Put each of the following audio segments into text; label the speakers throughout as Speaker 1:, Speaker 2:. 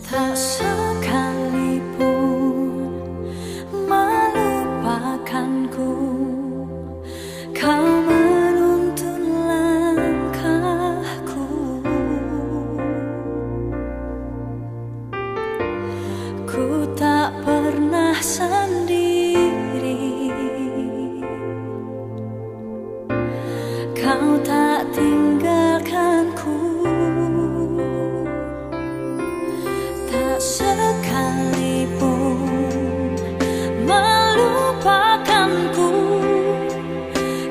Speaker 1: Tak sekalipun melupakanku, kau menuntun langkahku. Ku tak pernah sendiri, kau tak tinggalkanku. Tak sekalipun melupakanku,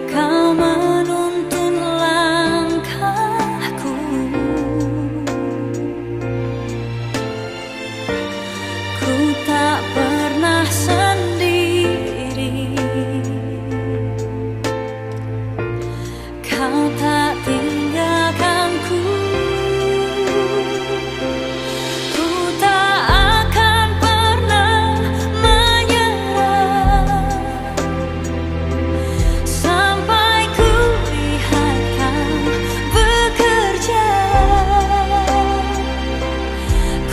Speaker 1: kau menuntun langkahku. Ku tak pernah sendiri, kau tak tinggalkanku. Ku tak akan pernah menyerah sampai ku lihat kau bekerja.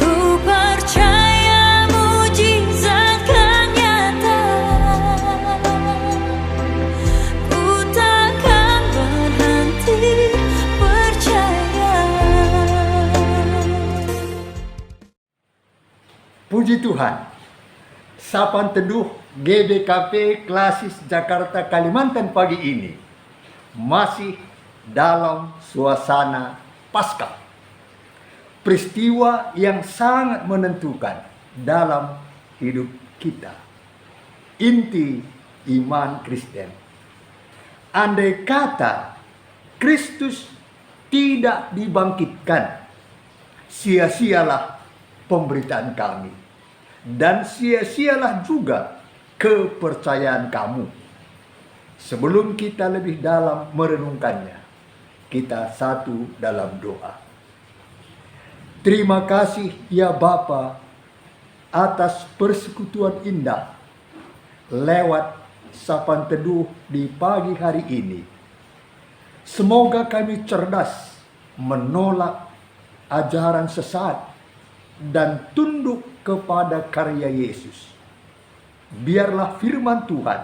Speaker 1: Ku percaya mujizat kan nyata. Ku takkan berhenti percaya.
Speaker 2: Puji Tuhan, Sapaan Teduh GBKP Klasis Jakarta Kalimantan pagi ini masih dalam suasana Paskah. Peristiwa yang sangat menentukan dalam hidup kita. Inti iman Kristen. Andai kata Kristus tidak dibangkitkan, sia-sialah pemberitaan kami. Dan sia-sialah juga kepercayaan kamu. Sebelum kita lebih dalam merenungkannya, kita satu dalam doa. Terima kasih ya Bapa atas persekutuan indah lewat Sapaan Teduh di pagi hari ini. Semoga kami cerdas menolak ajaran sesat dan tunduk kepada karya Yesus. Biarlah firman Tuhan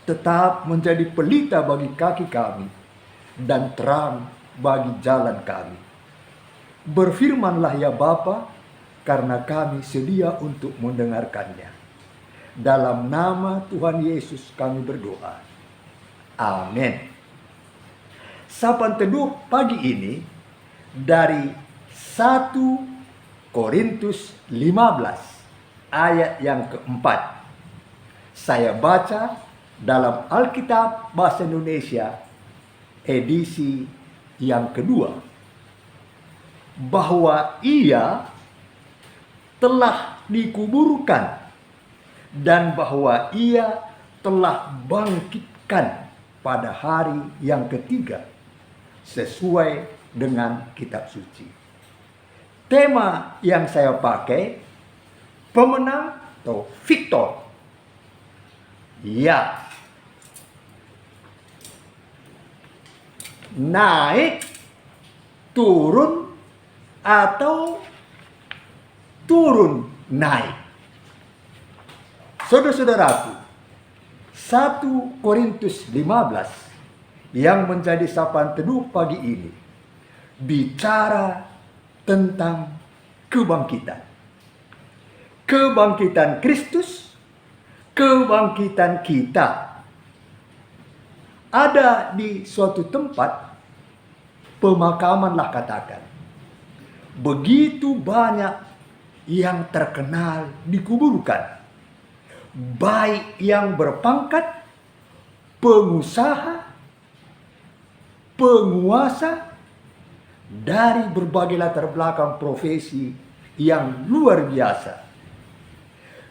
Speaker 2: tetap menjadi pelita bagi kaki kami dan terang bagi jalan kami. Berfirmanlah ya Bapa, karena kami sedia untuk mendengarkannya. Dalam nama Tuhan Yesus kami berdoa. Amin. Sapaan Teduh pagi ini dari 1 Korintus 15 ayat yang keempat. Saya baca dalam Alkitab Bahasa Indonesia edisi yang kedua. Bahwa ia telah dikuburkan dan bahwa ia telah bangkitkan pada hari yang ketiga sesuai dengan kitab suci. Tema yang saya pakai, pemenang atau victor. Ya. Naik, turun, atau turun naik. Saudara-saudaraku, 1 Korintus 15 yang menjadi sapaan teduh pagi ini bicara tentang kebangkitan. Kebangkitan Kristus, kebangkitan kita. Ada di suatu tempat pemakamanlah katakan. Begitu banyak yang terkenal dikuburkan. Baik yang berpangkat, pengusaha, penguasa, dari berbagai latar belakang profesi yang luar biasa.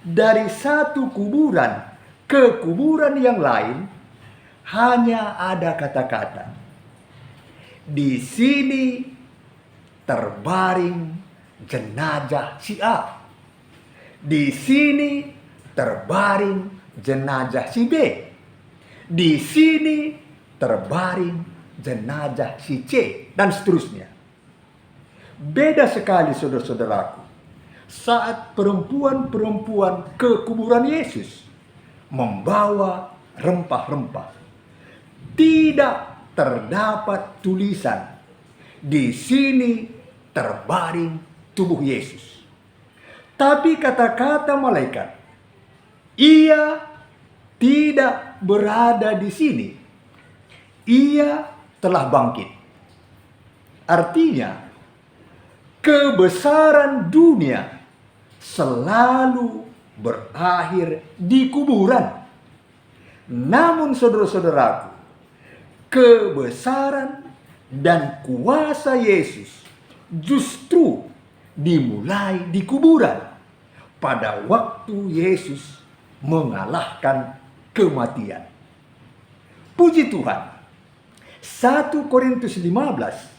Speaker 2: Dari satu kuburan ke kuburan yang lain hanya ada kata-kata. Di sini terbaring jenazah si A. Di sini terbaring jenazah si B. Di sini terbaring jenazah si C, dan seterusnya. Beda sekali saudara-saudaraku saat perempuan-perempuan ke kuburan Yesus membawa rempah-rempah. Tidak terdapat tulisan, "Di sini terbaring tubuh Yesus." Tapi kata-kata malaikat, "Ia tidak berada di sini. Ia telah bangkit." Artinya, kebesaran dunia selalu berakhir di kuburan. Namun saudara-saudaraku, kebesaran dan kuasa Yesus justru dimulai di kuburan pada waktu Yesus mengalahkan kematian. Puji Tuhan. 1 Korintus 15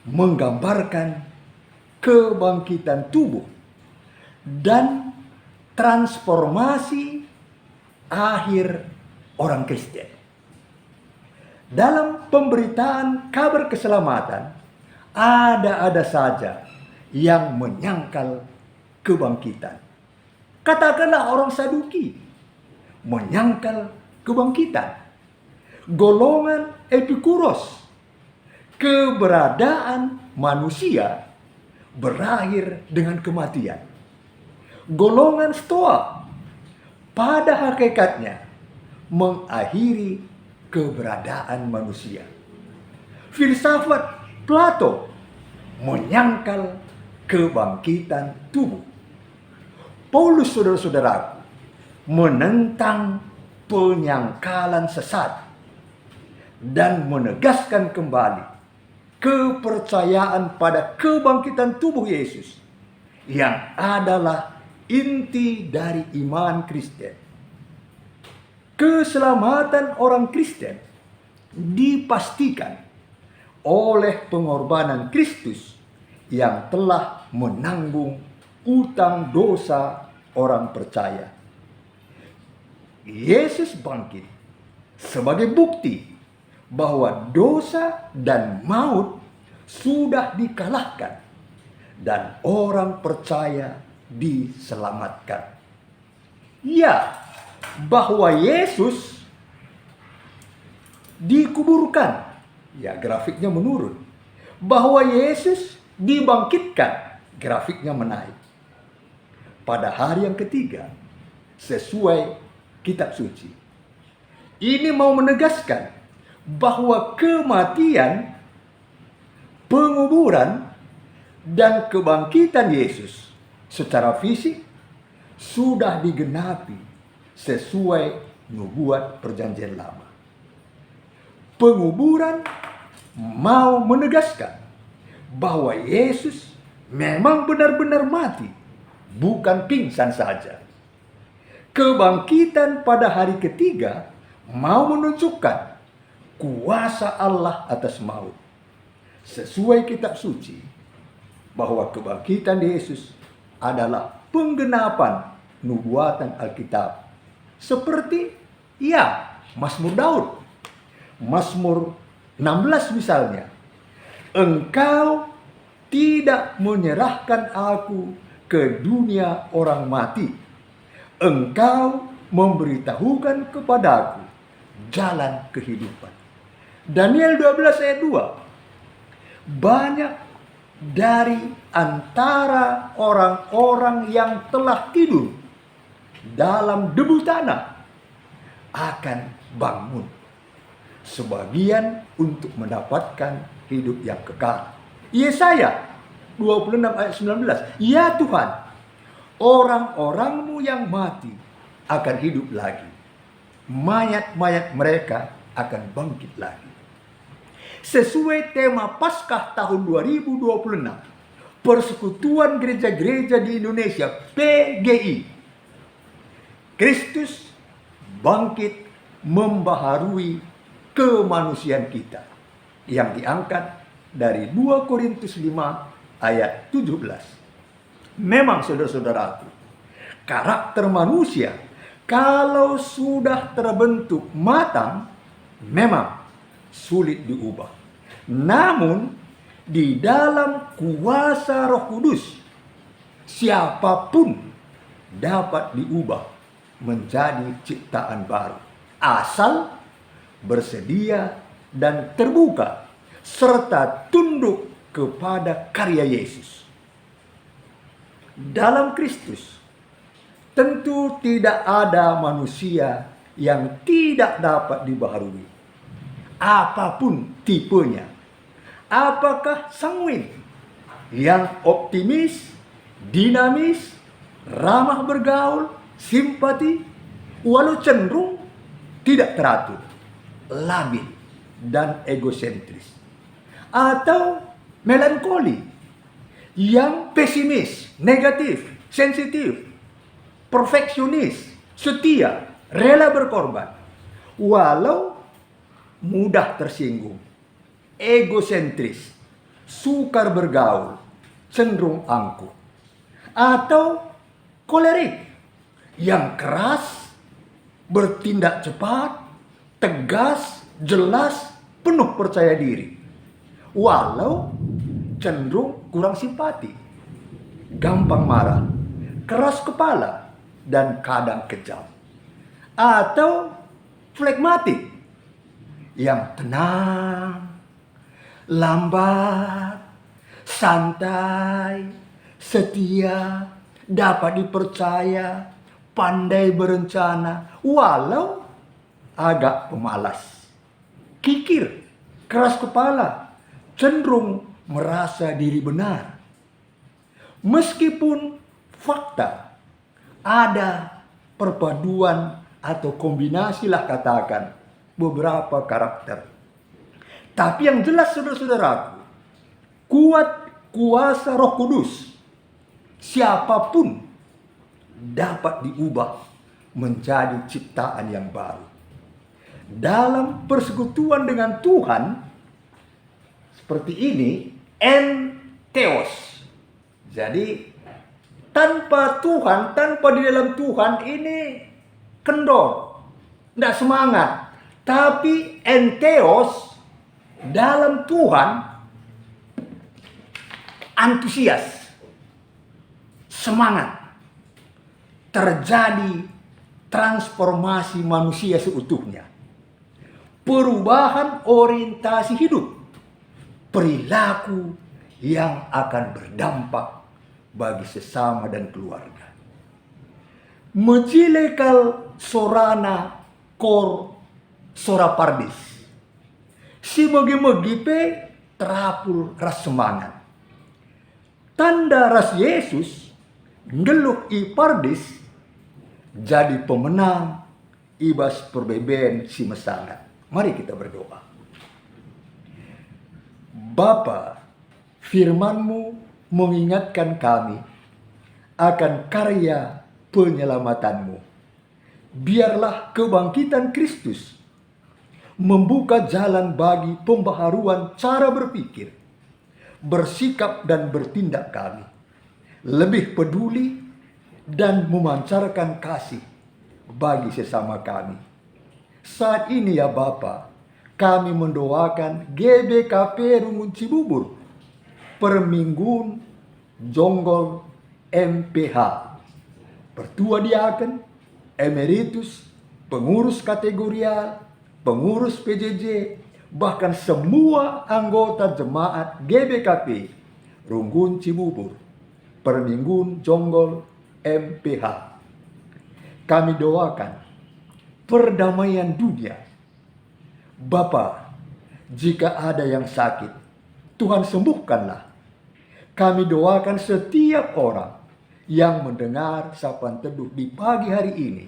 Speaker 2: menggambarkan kebangkitan tubuh dan transformasi akhir orang Kristen. Dalam pemberitaan kabar keselamatan, ada saja yang menyangkal kebangkitan. Katakanlah orang Saduki menyangkal kebangkitan. Golongan Epikuros, keberadaan manusia berakhir dengan kematian. Golongan Stoa pada hakikatnya mengakhiri keberadaan manusia. Filsafat Plato menyangkal kebangkitan tubuh. Paulus, saudara-saudaraku, menentang penyangkalan sesat dan menegaskan kembali kepercayaan pada kebangkitan tubuh Yesus yang adalah inti dari iman Kristen. Keselamatan orang Kristen dipastikan oleh pengorbanan Kristus yang telah menanggung utang dosa orang percaya. Yesus bangkit sebagai bukti bahwa dosa dan maut sudah dikalahkan dan orang percaya diselamatkan. Ya, bahwa Yesus dikuburkan. Ya, grafiknya menurun. Bahwa Yesus dibangkitkan, grafiknya menaik. Pada hari yang ketiga, sesuai kitab suci. Ini mau menegaskan bahwa kematian, penguburan, dan kebangkitan Yesus secara fisik sudah digenapi sesuai nubuat perjanjian lama. Penguburan mau menegaskan bahwa Yesus memang benar-benar mati, bukan pingsan saja. Kebangkitan pada hari ketiga mau menunjukkan kuasa Allah atas maut. Sesuai kitab suci, bahwa kebangkitan Yesus adalah penggenapan nubuatan Alkitab. Seperti Mazmur Daud. Mazmur 16 misalnya. Engkau tidak menyerahkan aku ke dunia orang mati. Engkau memberitahukan kepadaku jalan kehidupan. Daniel 12 ayat 2. Banyak dari antara orang-orang yang telah tidur dalam debu tanah akan bangun. Sebagian untuk mendapatkan hidup yang kekal. Yesaya 26 ayat 19. Ya Tuhan, orang-orang-Mu yang mati akan hidup lagi. Mayat-mayat mereka akan bangkit lagi. Sesuai tema Paskah tahun 2026, Persekutuan Gereja-Gereja di Indonesia, PGI, Kristus bangkit membaharui kemanusiaan kita, yang diangkat dari 2 Korintus 5 ayat 17. Memang saudara-saudaraku, karakter manusia kalau sudah terbentuk matang memang sulit diubah. Namun di dalam kuasa Roh Kudus siapapun dapat diubah menjadi ciptaan baru, asal bersedia dan terbuka serta tunduk kepada karya Yesus. Dalam Kristus tentu tidak ada manusia yang tidak dapat dibaharui, apapun tipenya. Apakah sanguin, yang optimis, dinamis, ramah bergaul, simpati, walau cenderung tidak teratur, labil, dan egosentris, atau melankoli, yang pesimis, negatif, sensitif, perfeksionis, setia, rela berkorban, walau mudah tersinggung, egosentris, sukar bergaul, cenderung angkuh, atau kolerik, yang keras, bertindak cepat, tegas, jelas, penuh percaya diri, walau cenderung kurang simpati, gampang marah, keras kepala, dan kadang kejam. Atau flegmatik, yang tenang, lambat, santai, setia, dapat dipercaya, pandai berencana, walau agak pemalas, kikir, keras kepala, cenderung merasa diri benar. Meskipun fakta ada perpaduan atau kombinasi lah katakan beberapa karakter, tapi yang jelas saudara-saudaraku, kuat kuasa Roh Kudus, siapapun dapat diubah menjadi ciptaan yang baru. Dalam persekutuan dengan Tuhan seperti ini, entheos. Jadi tanpa Tuhan, tanpa di dalam Tuhan ini kendor, tidak semangat. Tapi entheos dalam Tuhan antusias, semangat. Terjadi transformasi manusia seutuhnya. Perubahan orientasi hidup, perilaku yang akan berdampak bagi sesama dan keluarga. Mejilekal sorana kor sorapardis. Si megi-megipe terapul ras semangat. Tanda ras Yesus ngeluh ipardis jadi pemenang ibas perbeben si mesangat. Mari kita berdoa. Bapa, firman-Mu mengingatkan kami akan karya penyelamatan-Mu. Biarlah kebangkitan Kristus membuka jalan bagi pembaharuan cara berpikir, bersikap dan bertindak kami. Lebih peduli dan memancarkan kasih bagi sesama kami. Saat ini ya Bapa, kami mendoakan GBKP Rungun Cibubur, Perminggun Jonggol MPH, Pertua Diaken, Emeritus, pengurus kategorial, pengurus PJJ, bahkan semua anggota jemaat GBKP Rungun Cibubur, Perminggun Jonggol MPH. Kami doakan perdamaian dunia. Bapa, jika ada yang sakit, Tuhan sembuhkanlah. Kami doakan setiap orang yang mendengar sapaan teduh di pagi hari ini,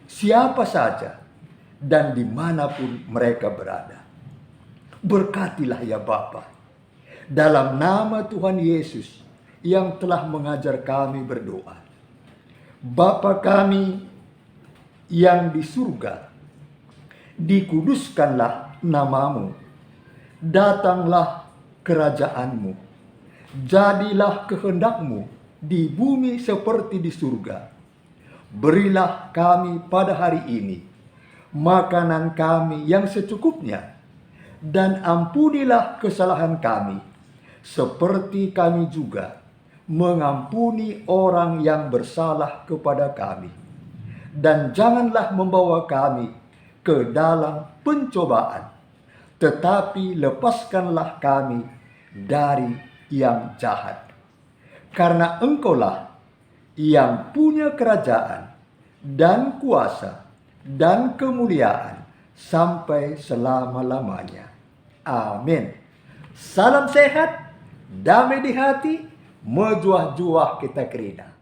Speaker 2: siapa saja dan dimanapun mereka berada. Berkatilah ya Bapa, dalam nama Tuhan Yesus yang telah mengajar kami berdoa. Bapa kami yang di surga, dikuduskanlah namamu, datanglah kerajaan-Mu, jadilah kehendak-Mu di bumi seperti di surga. Berilah kami pada hari ini makanan kami yang secukupnya, dan ampunilah kesalahan kami, seperti kami juga mengampuni orang yang bersalah kepada kami, dan janganlah membawa kami ke dalam pencobaan, tetapi lepaskanlah kami dari yang jahat. Karena Engkaulah yang punya kerajaan dan kuasa dan kemuliaan sampai selama-lamanya. Amin. Salam sehat, damai di hati, mejuah-juah kita kerina.